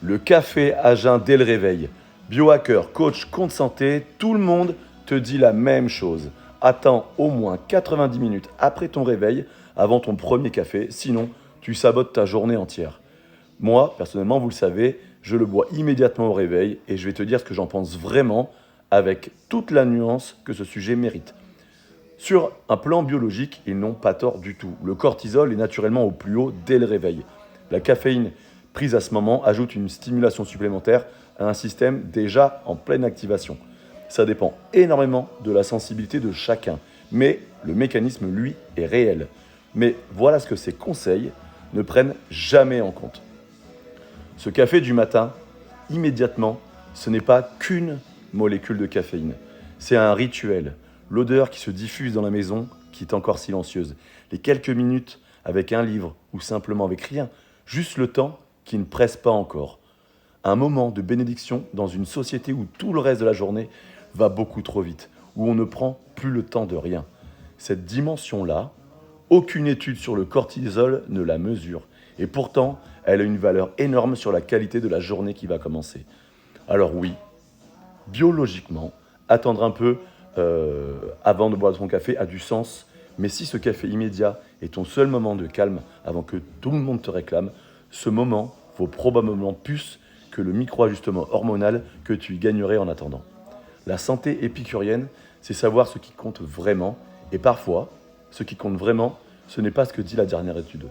Le café à jeun dès le réveil. Biohacker, coach, compte santé, tout le monde te dit la même chose. Attends au moins 90 minutes après ton réveil avant ton premier café, sinon tu sabotes ta journée entière. Moi, personnellement, vous le savez, je le bois immédiatement au réveil et je vais te dire ce que j'en pense vraiment avec toute la nuance que ce sujet mérite. Sur un plan biologique, ils n'ont pas tort du tout. Le cortisol est naturellement au plus haut dès le réveil. La caféine prise à ce moment ajoute une stimulation supplémentaire à un système déjà en pleine activation. Ça dépend énormément de la sensibilité de chacun, mais le mécanisme, lui, est réel. Mais voilà ce que ces conseils ne prennent jamais en compte. Ce café du matin, immédiatement, ce n'est pas qu'une molécule de caféine. C'est un rituel. L'odeur qui se diffuse dans la maison, qui est encore silencieuse. Les quelques minutes avec un livre ou simplement avec rien. Juste le temps qui ne presse pas encore. Un moment de bénédiction dans une société où tout le reste de la journée va beaucoup trop vite, où on ne prend plus le temps de rien. Cette dimension-là, aucune étude sur le cortisol ne la mesure. Et pourtant, elle a une valeur énorme sur la qualité de la journée qui va commencer. Alors oui, biologiquement, attendre un peu avant de boire son café a du sens. Mais si ce café immédiat est ton seul moment de calme avant que tout le monde te réclame, ce moment vaut probablement plus que le micro-ajustement hormonal que tu y gagnerais en attendant. La santé épicurienne, c'est savoir ce qui compte vraiment. Et parfois, ce qui compte vraiment, ce n'est pas ce que dit la dernière étude.